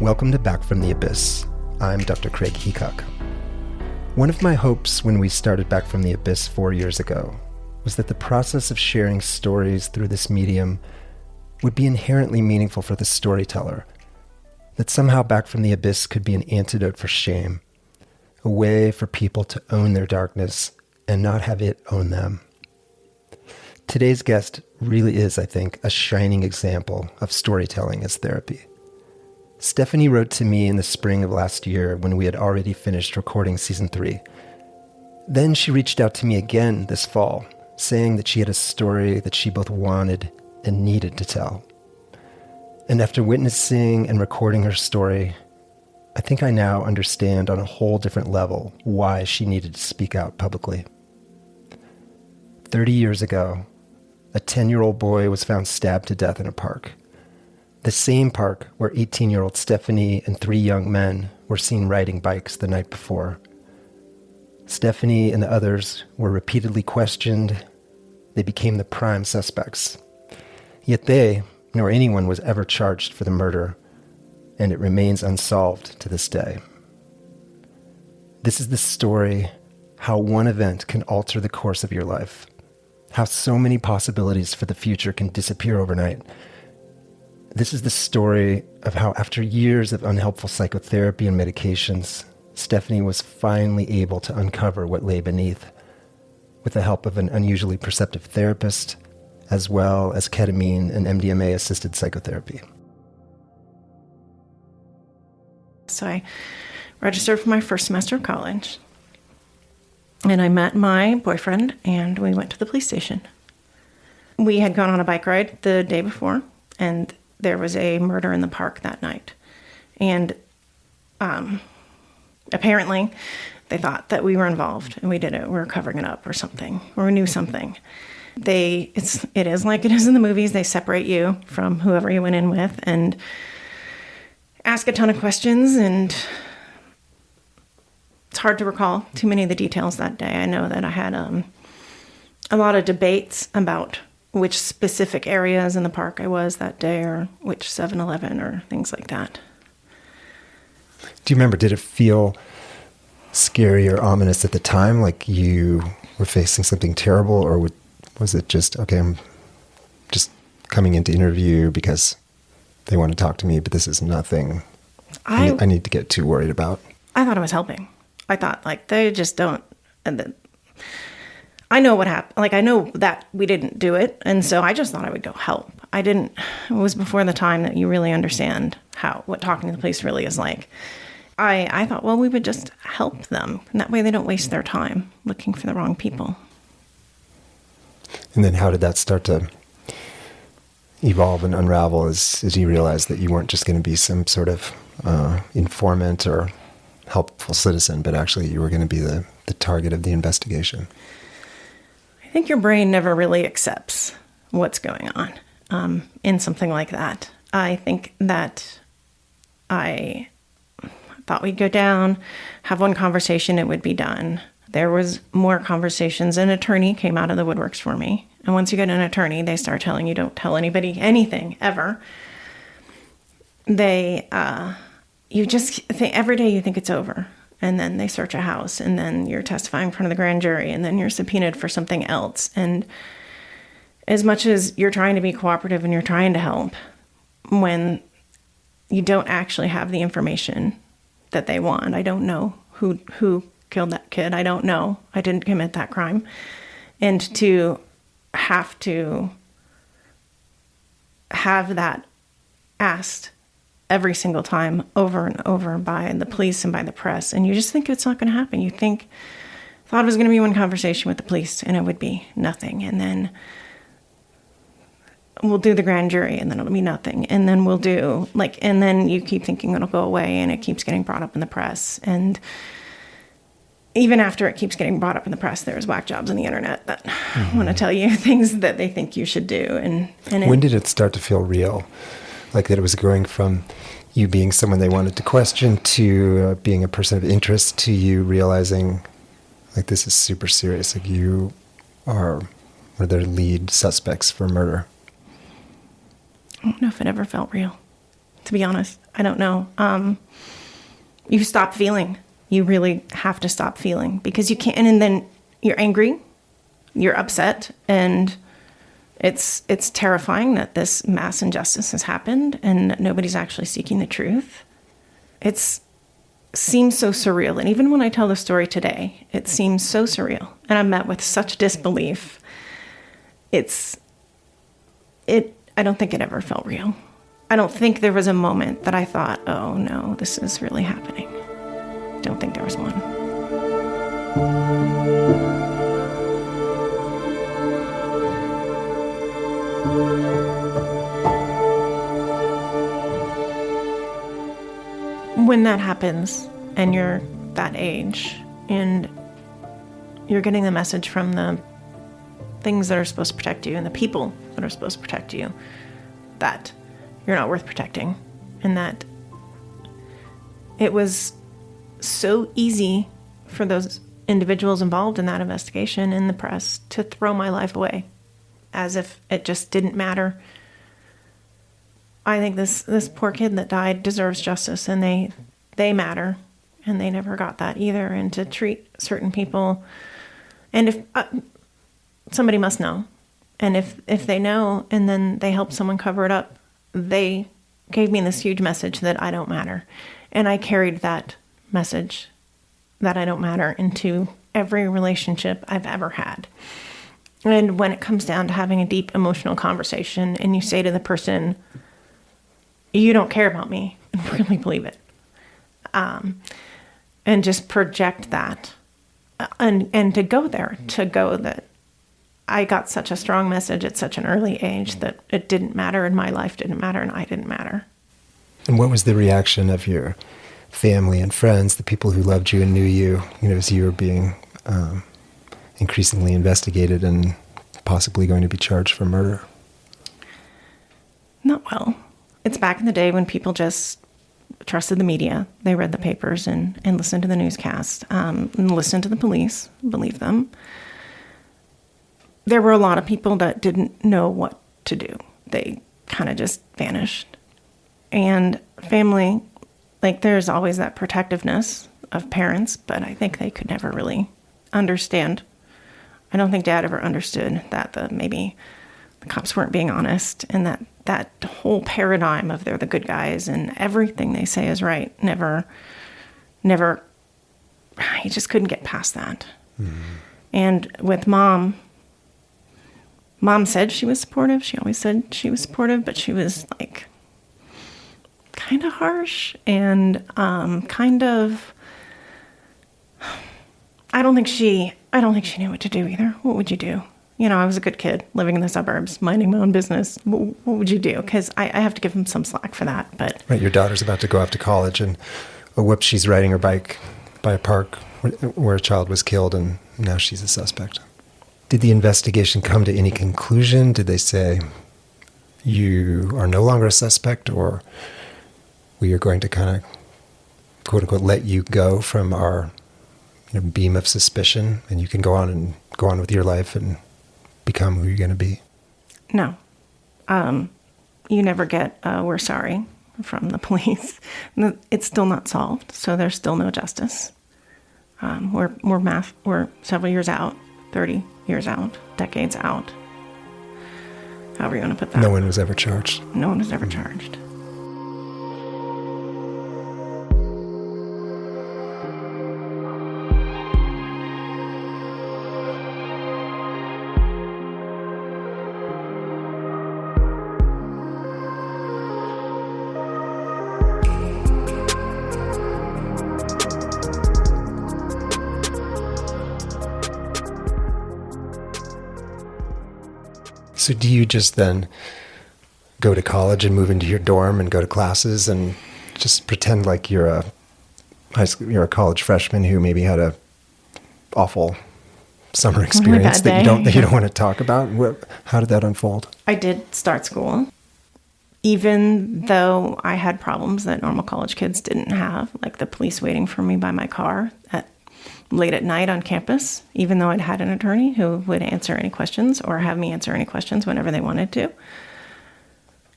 Welcome to Back from the Abyss. I'm Dr. Craig Heacock. One of my hopes when we started Back from the Abyss 4 years ago was that the process of sharing stories through this medium would be inherently meaningful for the storyteller, that somehow Back from the Abyss could be an antidote for shame, a way for people to own their darkness and not have it own them. Today's guest really is, I think, a shining example of storytelling as therapy. Stephanie wrote to me in the spring of last year when we had already finished recording season 3. Then she reached out to me again this fall, saying that she had a story that she both wanted and needed to tell. And after witnessing and recording her story, I think I now understand on a whole different level why she needed to speak out publicly. 30 years ago, a 10-year-old boy was found stabbed to death in a park. The same park where 18-year-old Stephanie and 3 young men were seen riding bikes the night before. Stephanie and the others were repeatedly questioned. They became the prime suspects. Yet they, nor anyone, was ever charged for the murder, and it remains unsolved to this day. This is the story how one event can alter the course of your life, how so many possibilities for the future can disappear overnight. This is the story of how, after years of unhelpful psychotherapy and medications, Stephanie was finally able to uncover what lay beneath, with the help of an unusually perceptive therapist, as well as ketamine and MDMA-assisted psychotherapy. So I registered for my first semester of college, and I met my boyfriend, and we went to the police station. We had gone on a bike ride the day before, and there was a murder in the park that night. And apparently they thought that we were involved and we did it. We were covering it up or something, or we knew something. It is like it is in the movies. They separate you from whoever you went in with and ask a ton of questions. And it's hard to recall too many of the details that day. I know that I had a lot of debates about which specific areas in the park I was that day, or which 7-Eleven or things like that. Do you remember, did it feel scary or ominous at the time, like you were facing something terrible, or was it just, okay, I'm just coming in to interview because they want to talk to me, but this is nothing I need to get too worried about? I thought it was helping. I thought, like, they just don't, and then I know what happened. Like, I know that we didn't do it. And so I just thought I would go help. It was before the time that you really understand what talking to the police really is like. I thought, well, we would just help them. And that way they don't waste their time looking for the wrong people. And then how did that start to evolve and unravel as you realized that you weren't just going to be some sort of informant or helpful citizen, but actually you were going to be the target of the investigation? I think your brain never really accepts what's going on in something like that. I think that I thought we'd go down, have one conversation, it would be done. There was more conversations. An attorney came out of the woodworks for me. And once you get an attorney, they start telling you don't tell anybody anything, ever. You just think, every day you think it's over. And then they search a house, and then you're testifying in front of the grand jury, and then you're subpoenaed for something else. And as much as you're trying to be cooperative and you're trying to help, when you don't actually have the information that they want, I don't know who killed that kid. I don't know. I didn't commit that crime. And to have that asked every single time, over and over, by the police and by the press. And you just think it's not going to happen. You thought it was going to be one conversation with the police and it would be nothing. And then we'll do the grand jury and then it'll be nothing. And then and then you keep thinking it'll go away, and it keeps getting brought up in the press. And even after it keeps getting brought up in the press, there's whack jobs on the internet that want to tell you things that they think you should do. And when did it start to feel real? Like that it was going from you being someone they wanted to question to being a person of interest, to you realizing, like, this is super serious. Like, you are one of their lead suspects for murder. I don't know if it ever felt real, to be honest. I don't know. You stop feeling. You really have to stop feeling because you can't. And then you're angry, you're upset, and it's terrifying that this mass injustice has happened and nobody's actually seeking the truth. It seems so surreal. And even when I tell the story today, it seems so surreal. And I'm met with such disbelief. I don't think it ever felt real. I don't think there was a moment that I thought, oh no, this is really happening. Don't think there was one. When that happens and you're that age and you're getting the message from the things that are supposed to protect you and the people that are supposed to protect you that you're not worth protecting, and that it was so easy for those individuals involved in that investigation in the press to throw my life away as if it just didn't matter. I think this poor kid that died deserves justice, and they matter, and they never got that either. And to treat certain people, and if somebody must know, and if they know and then they help someone cover it up, they gave me this huge message that I don't matter. And I carried that message that I don't matter into every relationship I've ever had. And when it comes down to having a deep emotional conversation and you say to the person, you don't care about me, and really believe it, and just project that, and to go that I got such a strong message at such an early age that it didn't matter, and my life didn't matter, and I didn't matter. And what was the reaction of your family and friends, the people who loved you and knew you, as you were being increasingly investigated and possibly going to be charged for murder? Not well. It's back in the day when people just trusted the media. They read the papers and listened to the newscast, and listened to the police, believed them. There were a lot of people that didn't know what to do. They kind of just vanished. And family, there's always that protectiveness of parents, but I think they could never really understand. I don't think Dad ever understood that maybe the cops weren't being honest, and that whole paradigm of they're the good guys and everything they say is right. Never, he just couldn't get past that. Mm-hmm. And with Mom said she was supportive. She always said she was supportive, but she was kind of harsh and kind of. I don't think she knew what to do either. What would you do? I was a good kid living in the suburbs, minding my own business. What would you do? Because I have to give him some slack for that. But right, your daughter's about to go off to college, and whoops, she's riding her bike by a park where a child was killed, and now she's a suspect. Did the investigation come to any conclusion? Did they say, you are no longer a suspect, or we are going to kind of, quote unquote, let you go from our beam of suspicion, and you can go on with your life and become who you're going to be? No. You never get, we're sorry from the police. It's still not solved, so there's still no justice. We're several years out, 30 years out, decades out. However you want to put that. No one was ever charged. No one was ever charged. So do you just then go to college and move into your dorm and go to classes and just pretend like you're a college freshman who maybe had a awful summer experience that you don't want to talk about? How did that unfold? I did start school, even though I had problems that normal college kids didn't have, like the police waiting for me by my car late at night on campus, even though I'd had an attorney who would answer any questions or have me answer any questions whenever they wanted to.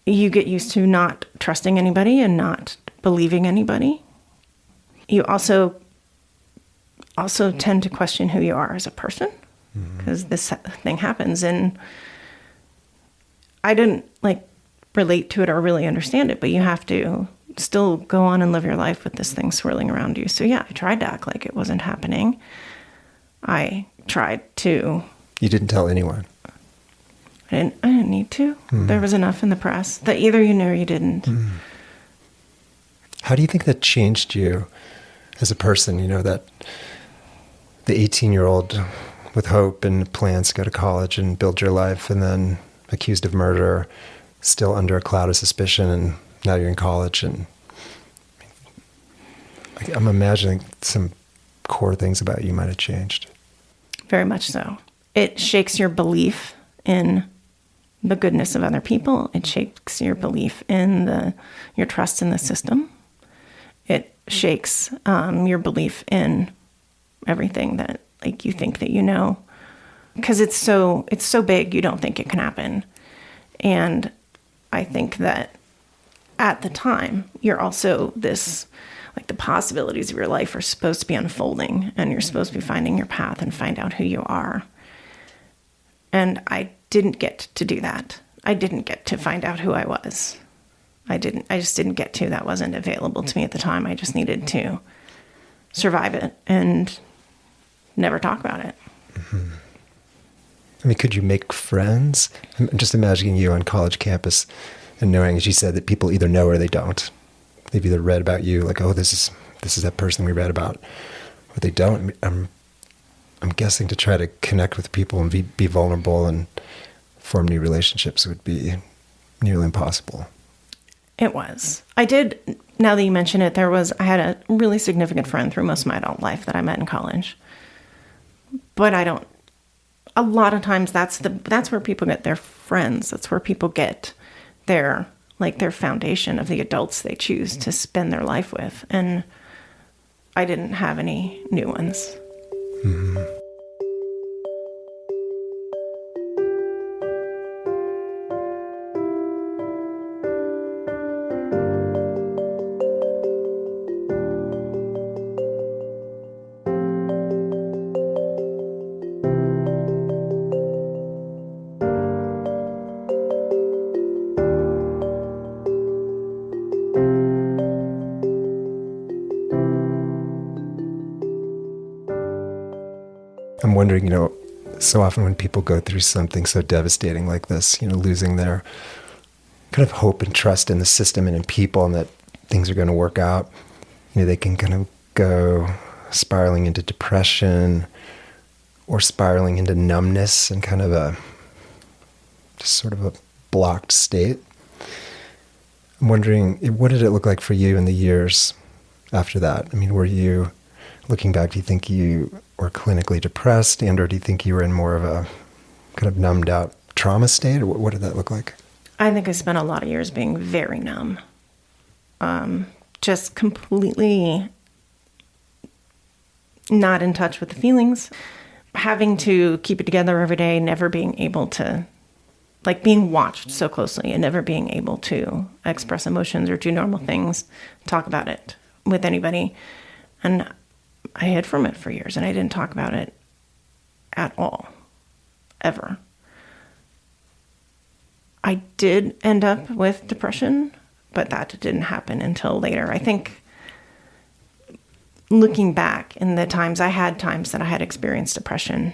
You get used to not trusting anybody and not believing anybody. You also tend to question who you are as a person, because this thing happens, and I didn't relate to it or really understand it, but you have to still go on and live your life with this thing swirling around you. So yeah, I tried to act like it wasn't happening. I tried to. You didn't tell anyone? I didn't need to. There was enough in the press that either you knew or you didn't. How do you think that changed you as a person? That the 18-year-old with hope and plans to go to college and build your life, and then accused of murder, still under a cloud of suspicion, and now you're in college. And I'm imagining some core things about you might have changed. Very much so. It shakes your belief in the goodness of other people. It shakes your belief in your trust in the system. It shakes your belief in everything that you think that you know, because it's so big you don't think it can happen. And I think that at the time you're also this, the possibilities of your life are supposed to be unfolding, and you're supposed to be finding your path and find out who you are. And I didn't get to do that. I didn't get to find out who I was. I just didn't get to. That wasn't available to me at the time. I just needed to survive it and never talk about it. Could you make friends? I'm just imagining you on college campus and knowing, as you said, that people either know or they don't. They've either read about you, this is that person we read about, or they don't. I'm guessing to try to connect with people and be vulnerable and form new relationships would be nearly impossible. It was. I did, now that you mention it, I had a really significant friend through most of my adult life that I met in college. But a lot of times that's where people get their friends. That's where people get their foundation of the adults they choose to spend their life with. And I didn't have any new ones. I'm wondering, so often when people go through something so devastating like this, losing their kind of hope and trust in the system and in people and that things are going to work out, they can kind of go spiraling into depression or spiraling into numbness and kind of just sort of a blocked state. I'm wondering, what did it look like for you in the years after that? Were you, looking back, do you think you were clinically depressed, or do you think you were in more of a kind of numbed out trauma state, or what did that look like? I think I spent a lot of years being very numb. Just completely not in touch with the feelings, having to keep it together every day, never being able to, being watched so closely and never being able to express emotions or do normal things, talk about it with anybody. And I hid from it for years, and I didn't talk about it at all, ever. I did end up with depression, but that didn't happen until later. I think looking back in the times that I had experienced depression,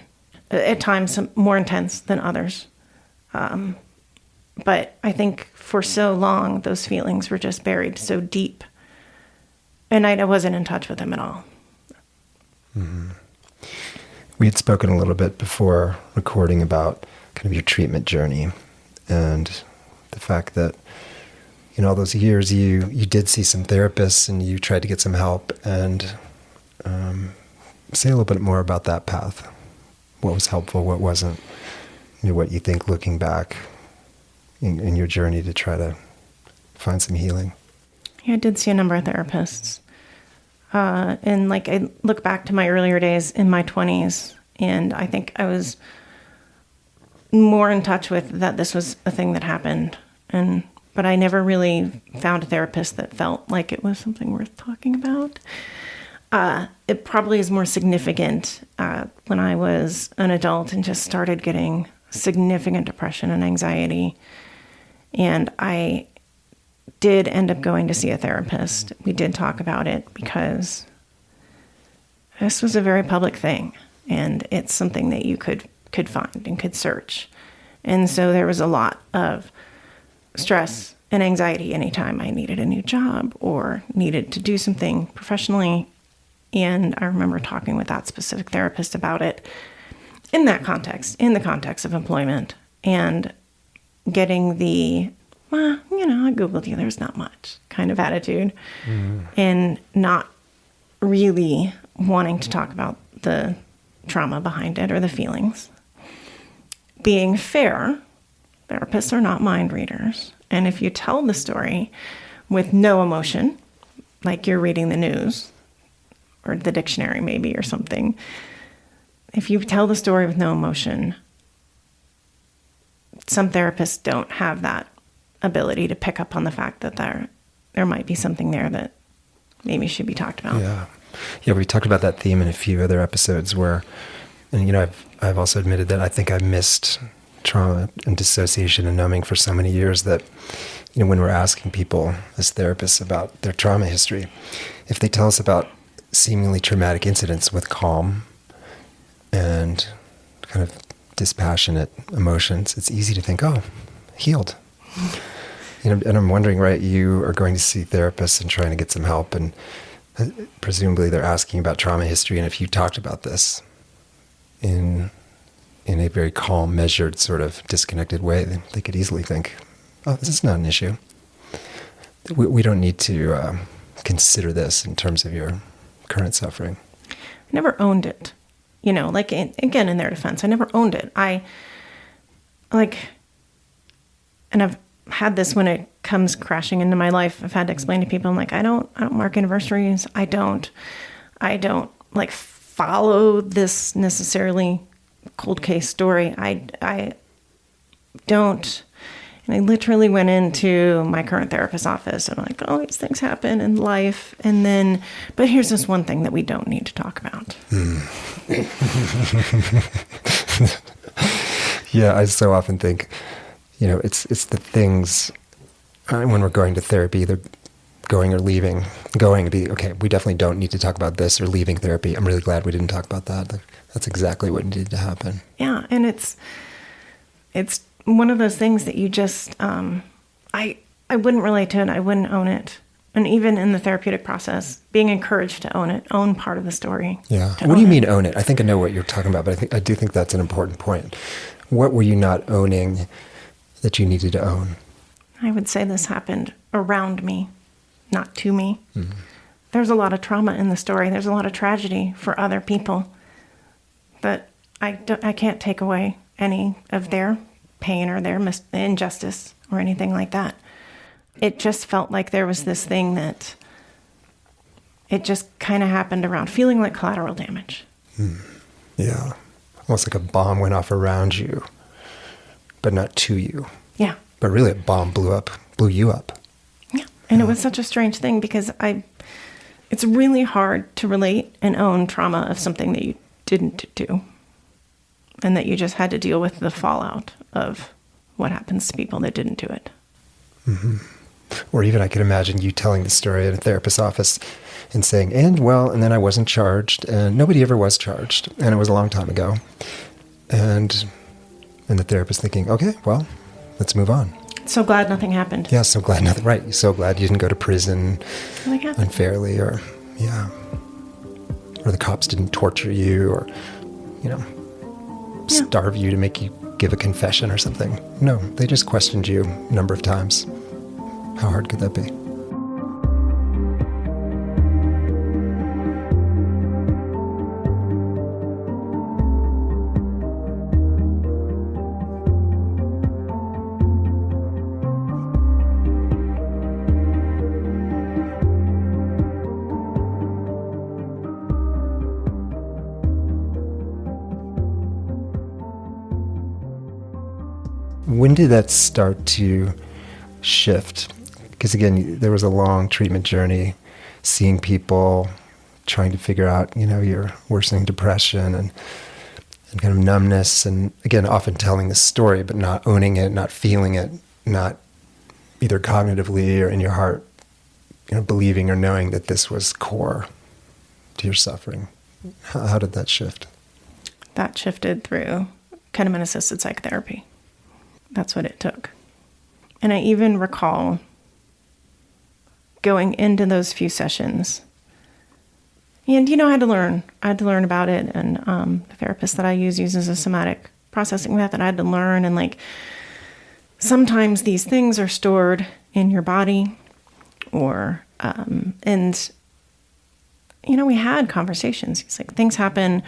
at times more intense than others. But I think for so long, those feelings were just buried so deep, and I wasn't in touch with them at all. Mm-hmm. We had spoken a little bit before recording about kind of your treatment journey and the fact that all those years you did see some therapists and you tried to get some help, and say a little bit more about that path. What was helpful, what wasn't, what you think looking back in your journey to try to find some healing. Yeah, I did see a number of therapists. And I look back to my earlier days in my 20s, and I think I was more in touch with that this was a thing that happened, and but I never really found a therapist that felt like it was something worth talking about. It probably is more significant when I was an adult and just started getting significant depression and anxiety. And I did end up going to see a therapist. We did talk about it because this was a very public thing, and it's something that you could find and could search. And so there was a lot of stress and anxiety anytime I needed a new job or needed to do something professionally. And I remember talking with that specific therapist about it in that context, in the context of employment, and getting the, well, I Googled you, there's not much kind of attitude, and not really wanting to talk about the trauma behind it or the feelings. Being fair, therapists are not mind readers. And if you tell the story with no emotion, like you're reading the news or the dictionary maybe or something, if you tell the story with no emotion, some therapists don't have that ability to pick up on the fact that there might be something there that maybe should be talked about. Yeah, we talked about that theme in a few other episodes where, and I've also admitted that I think I missed trauma and dissociation and numbing for so many years that, when we're asking people as therapists about their trauma history, if they tell us about seemingly traumatic incidents with calm and kind of dispassionate emotions, it's easy to think, oh, healed. And I'm wondering, right, you are going to see therapists and trying to get some help, and presumably they're asking about trauma history, and if you talked about this in a very calm, measured, sort of disconnected way, then they could easily think, oh, this is not an issue. We don't need to consider this in terms of your current suffering. I never owned it. Again, in their defense, I never owned it. And I've had this when it comes crashing into my life. I've had to explain to people, I'm like, I don't mark anniversaries. I don't follow this necessarily cold case story. I don't. And I literally went into my current therapist's office and I'm like, oh, these things happen in life. And then, but here's this one thing that we don't need to talk about. Yeah, I so often think, it's the things when we're going to therapy, either going or leaving. Going to be, okay, we definitely don't need to talk about this, or leaving therapy, I'm really glad we didn't talk about that. That's exactly what needed to happen. Yeah, and it's one of those things that you just, I wouldn't relate to it, I wouldn't own it. And even in the therapeutic process, being encouraged to own part of the story. Yeah. What do you mean own it? I think I know what you're talking about, but I do think that's an important point. What were you not owning that you needed to own? I would say this happened around me, not to me. Mm-hmm. There's a lot of trauma in the story. There's a lot of tragedy for other people, but I can't take away any of their pain or their injustice or anything like that. It just felt like there was this thing that it just kind of happened around, feeling like collateral damage. Yeah. Almost like a bomb went off around you, but not to you. Yeah. But really a bomb blew you up. Yeah. And it was such a strange thing because it's really hard to relate and own trauma of something that you didn't do and that you just had to deal with the fallout of what happens to people that didn't do it. Mm-hmm. Or even I could imagine you telling the story at a therapist's office and saying, and then I wasn't charged, and nobody ever was charged, and it was a long time ago. And the therapist thinking, okay, well, let's move on. So glad nothing happened. Yeah, so glad nothing, right. So glad you didn't go to prison unfairly, or the cops didn't torture you, or, starve you to make you give a confession or something. No, they just questioned you a number of times. How hard could that be? When did that start to shift? Because again, there was a long treatment journey, seeing people, trying to figure out, your worsening depression and kind of numbness. And again, often telling the story, but not owning it, not feeling it, not either cognitively or in your heart, believing or knowing that this was core to your suffering. How did that shift? That shifted through ketamine-assisted psychotherapy. That's what it took. And I even recall going into those few sessions. And, I had to learn. I had to learn about it. And the therapist that I use uses a somatic processing method. I had to learn. And sometimes these things are stored in your body or, we had conversations. It's like things happen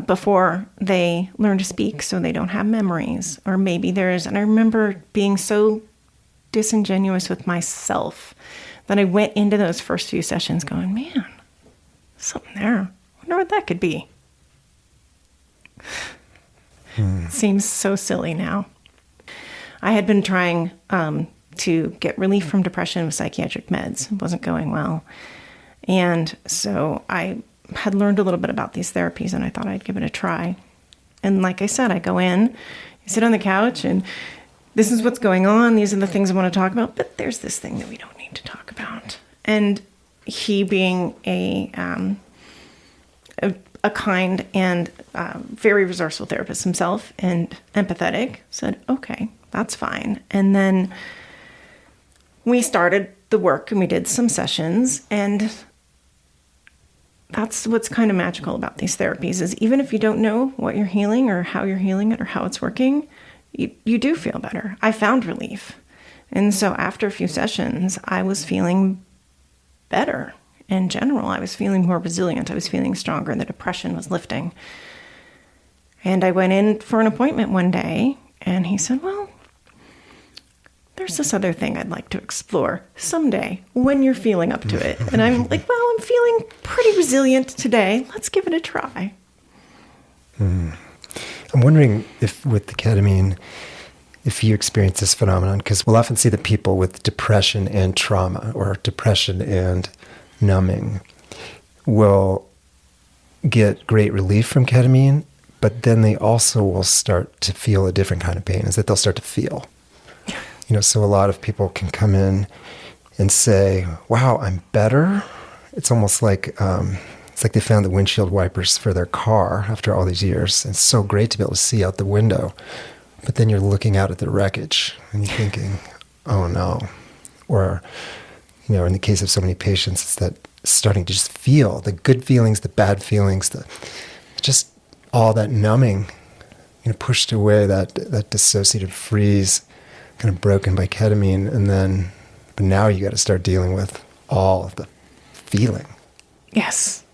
before they learn to speak, so they don't have memories. Or maybe and I remember being so disingenuous with myself that I went into those first few sessions going, man, something there. I wonder what that could be. It seems so silly now. I had been trying to get relief from depression with psychiatric meds. It wasn't going well. And so I had learned a little bit about these therapies, and I thought I'd give it a try. And like I said, I go in, I sit on the couch, and this is what's going on. These are the things I want to talk about, but there's this thing that we don't need to talk about. And he, being a kind and very resourceful therapist himself and empathetic, said, okay, that's fine. And then we started the work and we did some sessions, and that's what's kind of magical about these therapies is even if you don't know what you're healing or how you're healing it or how it's working, you do feel better. I found relief. And so after a few sessions, I was feeling better. In general, I was feeling more resilient. I was feeling stronger. The depression was lifting. And I went in for an appointment one day, and he said, well, there's this other thing I'd like to explore someday when you're feeling up to it. And I'm like, well, I'm feeling pretty resilient today. Let's give it a try. I'm wondering if with the ketamine, if you experience this phenomenon, because we'll often see that people with depression and trauma or depression and numbing will get great relief from ketamine, but then they also will start to feel a different kind of pain, is that they'll start to feel. So a lot of people can come in and say, wow, I'm better. It's almost like, it's like they found the windshield wipers for their car after all these years. And it's so great to be able to see out the window. But then you're looking out at the wreckage and you're thinking, oh no. Or, in the case of so many patients, it's that starting to just feel the good feelings, the bad feelings, just all that numbing, pushed away, that dissociative freeze, kind of broken by ketamine, but now you got to start dealing with all of the feeling. Yes.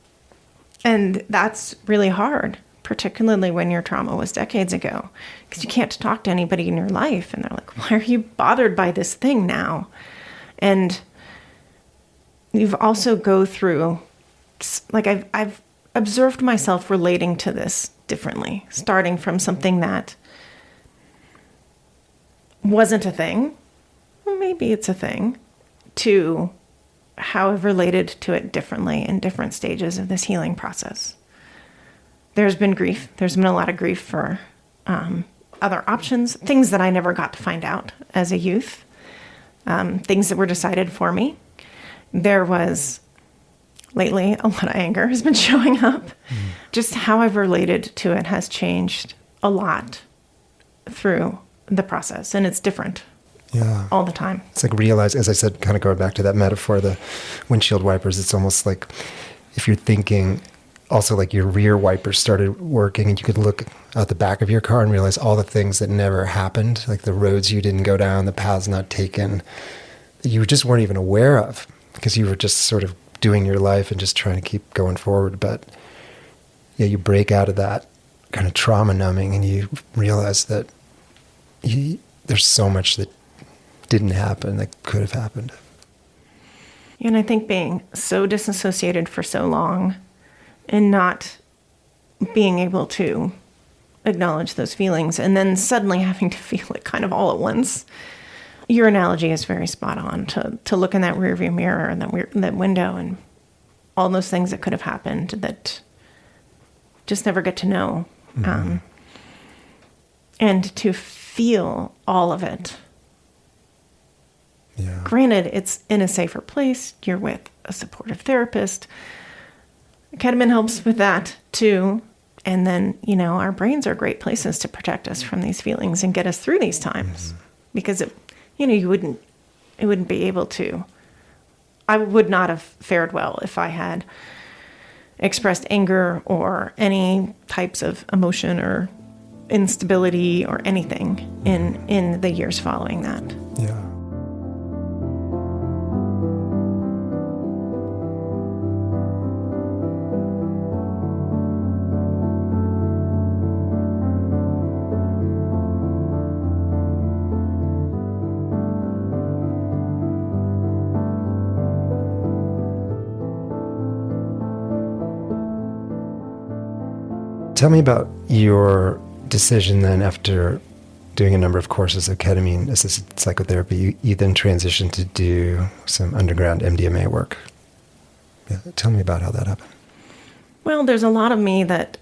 And that's really hard, particularly when your trauma was decades ago, because you can't talk to anybody in your life. And they're like, why are you bothered by this thing now? And you've also go through, I've observed myself relating to this differently, starting from something that wasn't a thing, well, maybe it's a thing, to how I've related to it differently in different stages of this healing process. There's been grief. There's been a lot of grief for other options, things that I never got to find out as a youth, things that were decided for me. There was, lately, a lot of anger has been showing up. Just how I've related to it has changed a lot through the process, and it's different all the time. It's like realize, as I said, kind of going back to that metaphor, the windshield wipers, it's almost like if you're thinking also like your rear wipers started working and you could look out the back of your car and realize all the things that never happened, like the roads you didn't go down, the paths not taken, that you just weren't even aware of because you were just sort of doing your life and just trying to keep going forward. But you break out of that kind of trauma numbing and you realize that there's so much that didn't happen that could have happened. And I think being so disassociated for so long and not being able to acknowledge those feelings and then suddenly having to feel it kind of all at once Your analogy is very spot on to look in that rearview mirror and that window and all those things that could have happened that just never get to know. And to feel all of it. Yeah. Granted, it's in a safer place. You're with a supportive therapist. Ketamine helps with that too. And then, our brains are great places to protect us from these feelings and get us through these times. Because it wouldn't be able to. I would not have fared well if I had expressed anger or any types of emotion or instability or anything in the years following that. Yeah. Tell me about your decision then after doing a number of courses of ketamine-assisted psychotherapy. You then transitioned to do some underground MDMA work. Yeah, tell me about how that happened. Well, there's a lot of me that,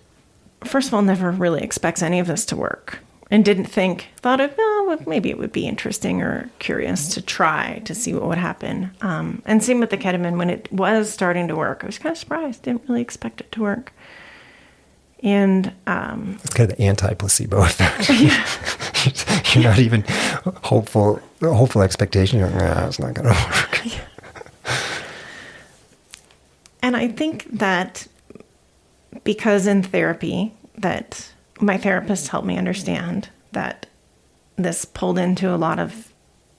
first of all, never really expects any of this to work and thought maybe it would be interesting or curious to try to see what would happen. And same with the ketamine. When it was starting to work, I was kind of surprised. Didn't really expect it to work. And it's kind of the anti-placebo effect. Yeah. You're not even hopeful expectation. You're like, it's not going to work. Yeah. And I think that because in therapy that my therapist helped me understand that this pulled into a lot of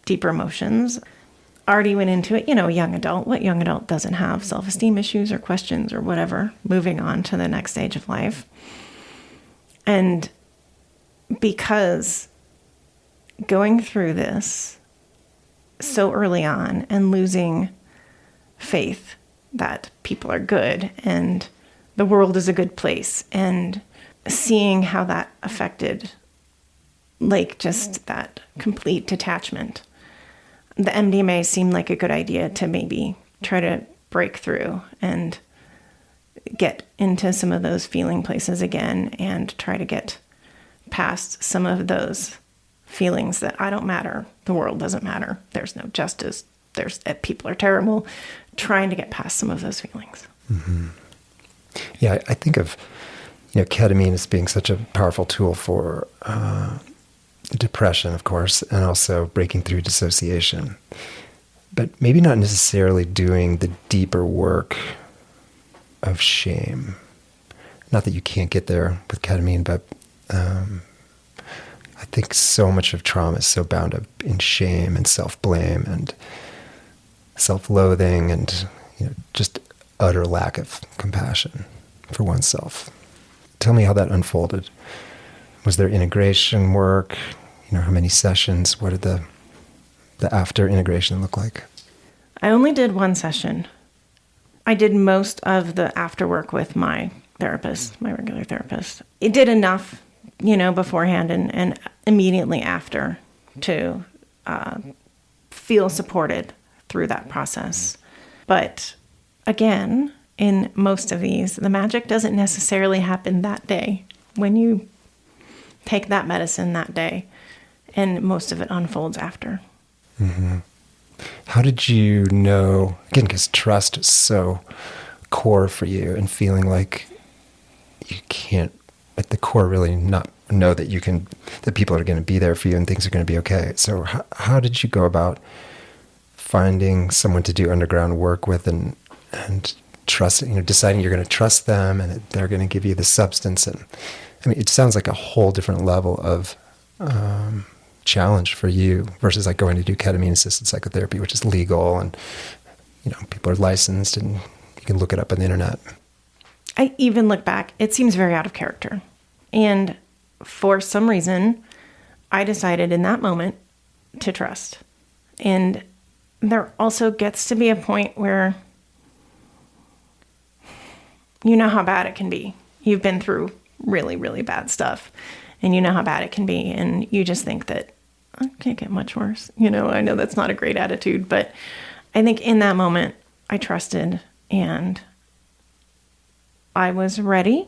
deeper emotions. Already went into it, young adult. What young adult doesn't have self-esteem issues or questions or whatever, moving on to the next stage of life. And because going through this so early on and losing faith that people are good and the world is a good place, and seeing how that affected, just that complete detachment, the MDMA seemed like a good idea to maybe try to break through and get into some of those feeling places again and try to get past some of those feelings that I don't matter, the world doesn't matter, there's no justice, people are terrible, trying to get past some of those feelings. Mm-hmm. Yeah, I think of ketamine as being such a powerful tool for depression, of course, and also breaking through dissociation. But maybe not necessarily doing the deeper work of shame. Not that you can't get there with ketamine, but I think so much of trauma is so bound up in shame and self-blame and self-loathing and just utter lack of compassion for oneself. Tell me how that unfolded. Was there integration work? How many sessions? What did the after integration look like? I only did one session. I did most of the after work with my therapist, my regular therapist. It did enough, beforehand and immediately after to feel supported through that process. But again, in most of these, the magic doesn't necessarily happen that day when you take that medicine that day, and most of it unfolds after. Mm-hmm. How did you know, again, because trust is so core for you, and feeling like you can't, at the core, really not know that that people are going to be there for you and things are going to be okay. So how did you go about finding someone to do underground work with and trusting, deciding you're going to trust them and that they're going to give you the substance? And it sounds like a whole different level of challenge for you versus like going to do ketamine-assisted psychotherapy, which is legal and people are licensed and you can look it up on the internet. I even look back, it seems very out of character. And for some reason, I decided in that moment to trust. And there also gets to be a point where you know how bad it can be. You've been through really, really bad stuff, and you know how bad it can be. And you just think that I can't get much worse. I know that's not a great attitude, but I think in that moment I trusted and I was ready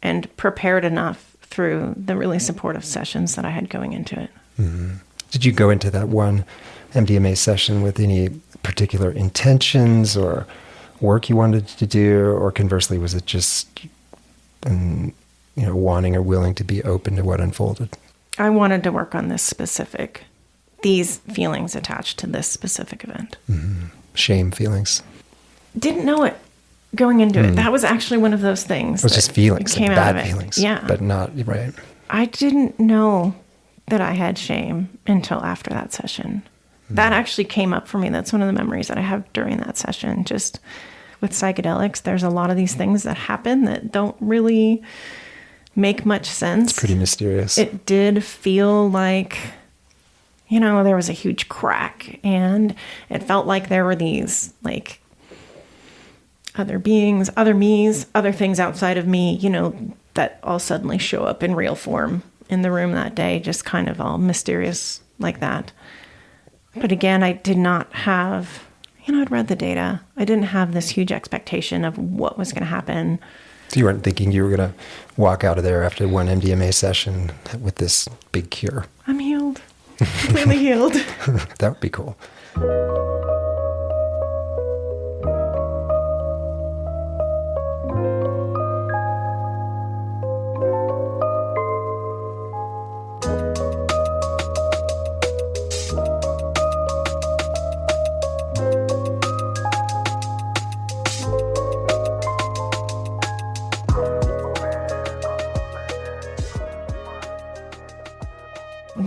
and prepared enough through the really supportive sessions that I had going into it. Mm-hmm. Did you go into that one MDMA session with any particular intentions or work you wanted to do, or conversely, was it just wanting or willing to be open to what unfolded? I wanted to work on these feelings attached to this specific event. Mm-hmm. Shame feelings. Didn't know it going into it. That was actually one of those things. It was just feelings, came like out bad of it. feelings. Yeah. But not, right. I didn't know that I had shame until after that session. That actually came up for me. That's one of the memories that I have during that session. Just with psychedelics, there's a lot of these things that happen that don't really make much sense. It's pretty mysterious. It did feel like, there was a huge crack, and it felt like there were these like other beings, other me's, other things outside of me, that all suddenly show up in real form in the room that day, just kind of all mysterious like that. But again, I did not have, I'd read the data. I didn't have this huge expectation of what was going to happen. So you weren't thinking you were going to walk out of there after one MDMA session with this big cure? I'm healed. Completely healed. That would be cool.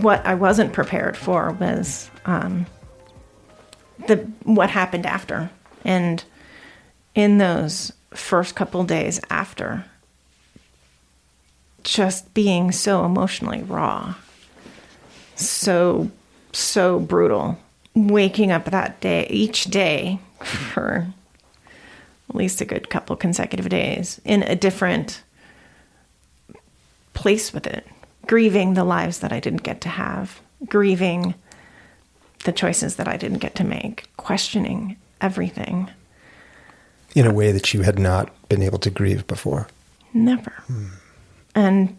What I wasn't prepared for was what happened after. And in those first couple days after, just being so emotionally raw, so brutal. Waking up that day, each day, for at least a good couple consecutive days, in a different place with it. Grieving the lives that I didn't get to have, grieving the choices that I didn't get to make, questioning everything. In a way that you had not been able to grieve before. Never. And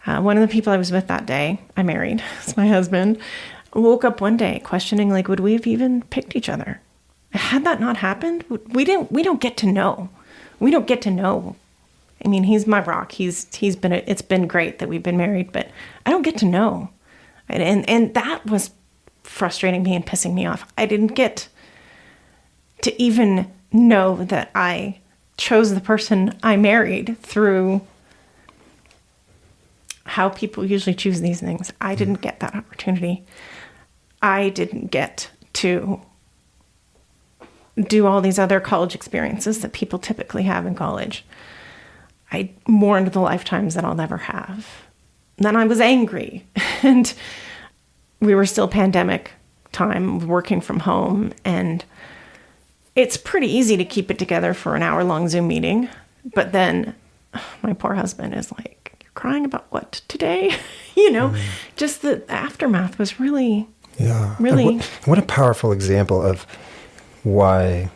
one of the people I was with that day, I married, it's my husband, woke up one day questioning, like, would we have even picked each other? Had that not happened, we don't get to know. We don't get to know. I mean, he's my rock. It's been great that we've been married, but I don't get to know. And that was frustrating me and pissing me off. I didn't get to even know that I chose the person I married through how people usually choose these things. I didn't get that opportunity. I didn't get to do all these other college experiences that people typically have in college. I mourned the lifetimes that I'll never have. Then I was angry, and we were still pandemic time, working from home, and it's pretty easy to keep it together for an hour-long Zoom meeting. But then my poor husband is like, "You're crying about what today?" Just the aftermath was really. What a powerful example of why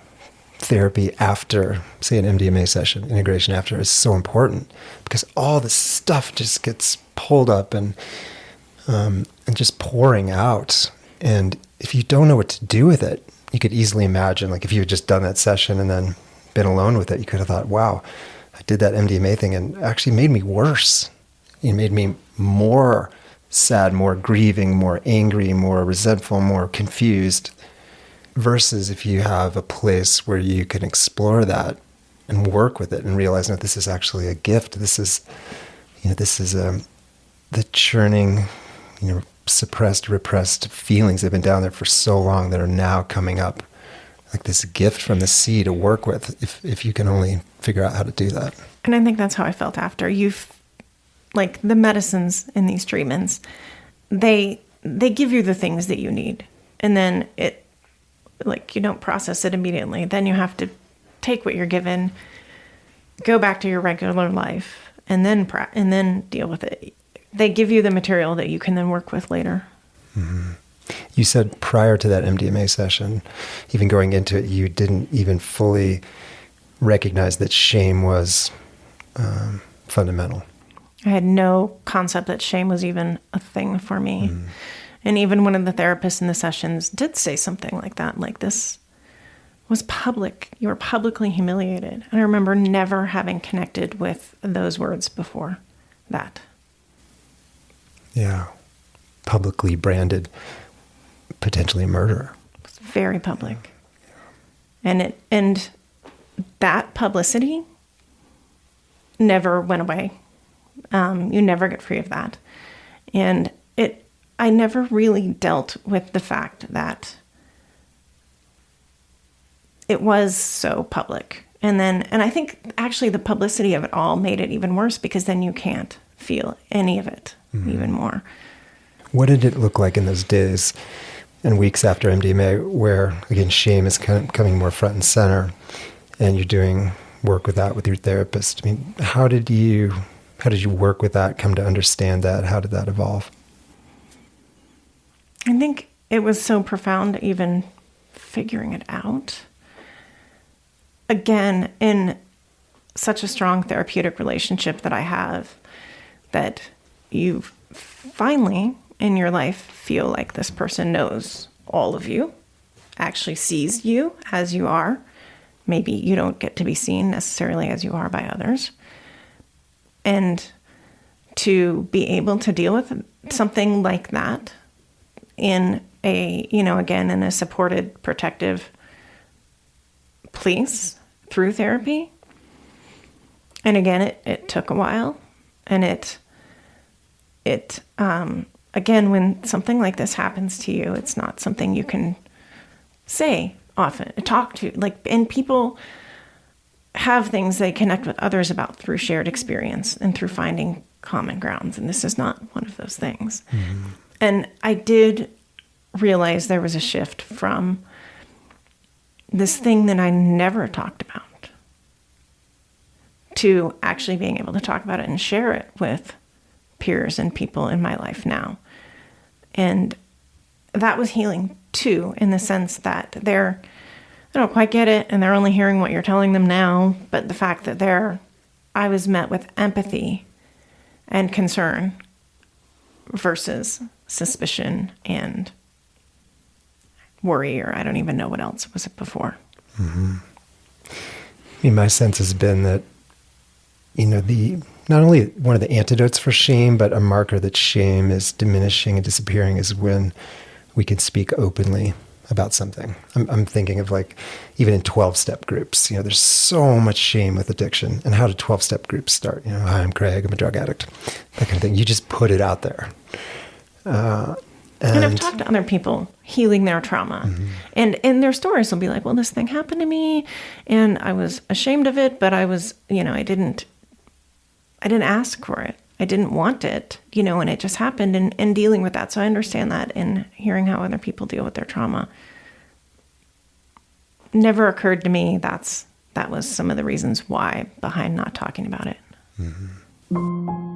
therapy after, say, an MDMA session, integration after, is so important, because all this stuff just gets pulled up and just pouring out. And if you don't know what to do with it, you could easily imagine, like, if you had just done that session and then been alone with it, you could have thought, wow, I did that MDMA thing and it actually made me worse. It made me more sad, more grieving, more angry, more resentful, more confused. Versus if you have a place where you can explore that and work with it and realize, no, this is actually a gift. This is the churning, suppressed, repressed feelings that have been down there for so long that are now coming up, like this gift from the sea to work with, if you can only figure out how to do that. And I think that's how I felt after. Like the medicines in these treatments, they give you the things that you need, and then you don't process it immediately. Then you have to take what you're given, go back to your regular life, and then deal with it. They give you the material that you can then work with later. You said prior to that MDMA session, even going into it, you didn't even fully recognize that shame was fundamental. I had no concept that shame was even a thing for me. And even one of the therapists in the sessions did say something like that, like, this was public. You were publicly humiliated. And I remember never having connected with those words before that. Yeah. Publicly branded, potentially murder. It's very public. And that publicity never went away. You never get free of that. And I never really dealt with the fact that it was so public. And I think actually the publicity of it all made it even worse, because then you can't feel any of it even more. What did it look like in those days and weeks after MDMA, where, again, shame is kind of coming more front and center, and you're doing work with that with your therapist? I mean, how did you work with that, come to understand that? How did that evolve? I think it was so profound, even figuring it out. Again, in such a strong therapeutic relationship that I have, that you finally in your life feel like this person knows all of you, actually sees you as you are. Maybe you don't get to be seen necessarily as you are by others. And to be able to deal with something like that in in a supported, protective place through therapy. And again, it took a while. And again, when something like this happens to you, it's not something you can say often, talk to, and people have things they connect with others about through shared experience and through finding common grounds. And this is not one of those things. Mm-hmm. And I did realize there was a shift from this thing that I never talked about to actually being able to talk about it and share it with peers and people in my life now. And that was healing too, in the sense that they don't quite get it and they're only hearing what you're telling them now. But the fact that I was met with empathy and concern versus suspicion and worry, or I don't even know what else was it before. Mm-hmm. I mean, my sense has been that, not only one of the antidotes for shame, but a marker that shame is diminishing and disappearing is when we can speak openly about something. I'm thinking of even in 12-step groups, there's so much shame with addiction. And how do 12-step groups start? Hi, I'm Craig, I'm a drug addict, that kind of thing. You just put it out there. And I've talked to other people healing their trauma. Mm-hmm. And their stories will be like, well, this thing happened to me and I was ashamed of it, but I was, I didn't ask for it. I didn't want it, and it just happened, and dealing with that. So I understand that, and hearing how other people deal with their trauma. Never occurred to me that was some of the reasons why behind not talking about it. Mm-hmm.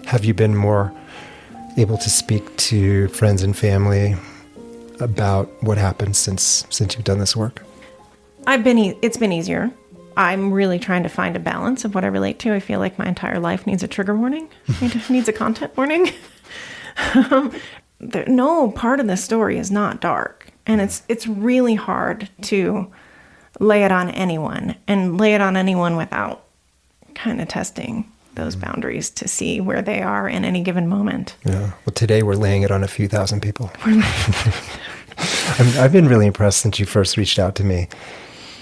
Have you been more able to speak to friends and family about what happened since you've done this work? It's been easier. I'm really trying to find a balance of what I relate to. I feel like my entire life needs a trigger warning. It needs a content warning. No part of the story is not dark. And it's really hard to lay it on anyone without kind of testing those boundaries to see where they are in any given moment. Yeah. Well, today we're laying it on a few thousand people. I've been really impressed since you first reached out to me,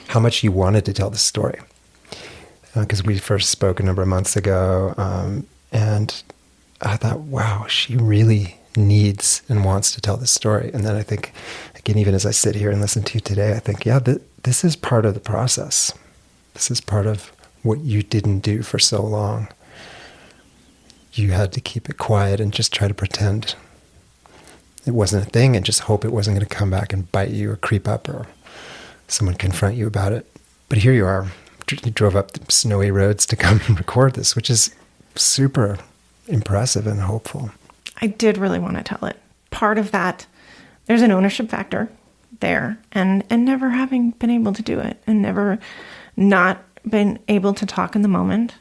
how much you wanted to tell the story. Because we first spoke a number of months ago, and I thought, wow, she really needs and wants to tell this story. And then I think, again, even as I sit here and listen to you today, I think, yeah, this is part of the process. This is part of what you didn't do for so long. You had to keep it quiet and just try to pretend it wasn't a thing and just hope it wasn't going to come back and bite you or creep up or someone confront you about it. But here you are. You drove up the snowy roads to come and record this, which is super impressive and hopeful. I did really want to tell it. Part of that, there's an ownership factor there, and never having been able to do it, and never not been able to talk in the moment,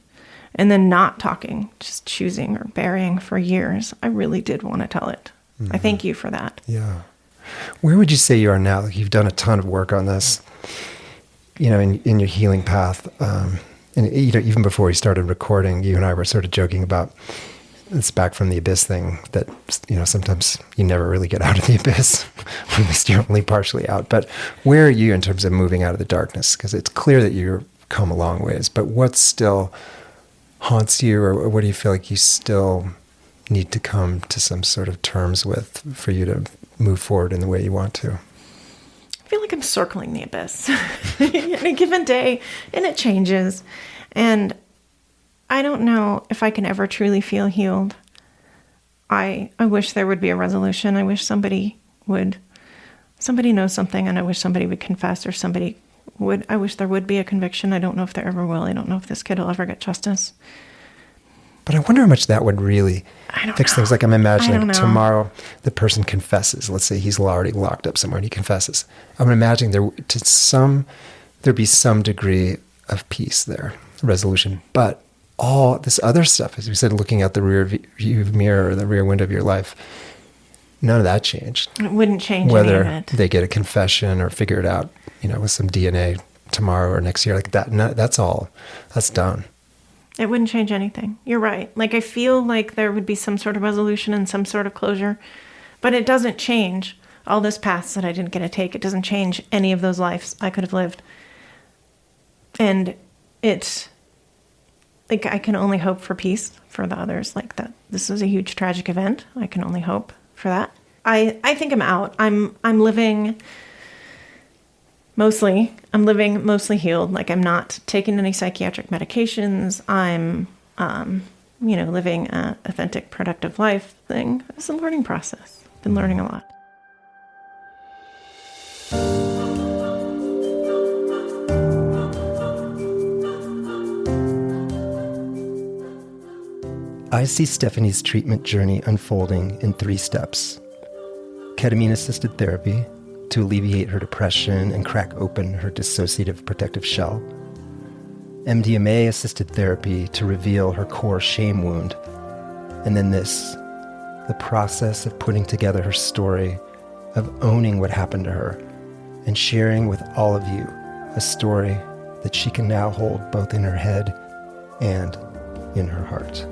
and then not talking, just choosing or burying for years. I really did want to tell it. I thank you for that. Yeah. Where would you say you are now? Like, you've done a ton of work on this, in your healing path. And even before we started recording, you and I were sort of joking about this back from the abyss thing that, sometimes you never really get out of the abyss, or at least you're only partially out. But where are you in terms of moving out of the darkness? Because it's clear that you've come a long ways, but what still haunts you, or what do you feel like you still need to come to some sort of terms with for you to move forward in the way you want to? I feel like I'm circling the abyss in a given day, and it changes. And I don't know if I can ever truly feel healed. I wish there would be a resolution. I wish somebody knows something, and I wish somebody would confess, or I wish there would be a conviction. I don't know if there ever will. I don't know if this kid will ever get justice. But I wonder how much that would really fix things. Like, I'm imagining tomorrow the person confesses. Let's say he's already locked up somewhere and he confesses. I'm imagining there'd be some degree of peace there, resolution. But all this other stuff, as we said, looking out the rear view mirror or the rear window of your life, none of that changed. It wouldn't change whether any of it. They get a confession or figure it out, with some DNA tomorrow or next year, like that. No, that's done. It wouldn't change anything. You're right. Like, I feel like there would be some sort of resolution and some sort of closure, but it doesn't change all those paths that I didn't get to take. It doesn't change any of those lives I could have lived. And it's like, I can only hope for peace for the others. Like, that this is a huge tragic event. I can only hope for that. I think I'm out. I'm living mostly healed. Like, I'm not taking any psychiatric medications. I'm, living an authentic, productive life thing. It's a learning process. Been learning a lot. I see Stephanie's treatment journey unfolding in 3 steps. Ketamine-assisted therapy to alleviate her depression and crack open her dissociative protective shell. MDMA-assisted therapy to reveal her core shame wound. And then the process of putting together her story, of owning what happened to her, and sharing with all of you a story that she can now hold both in her head and in her heart.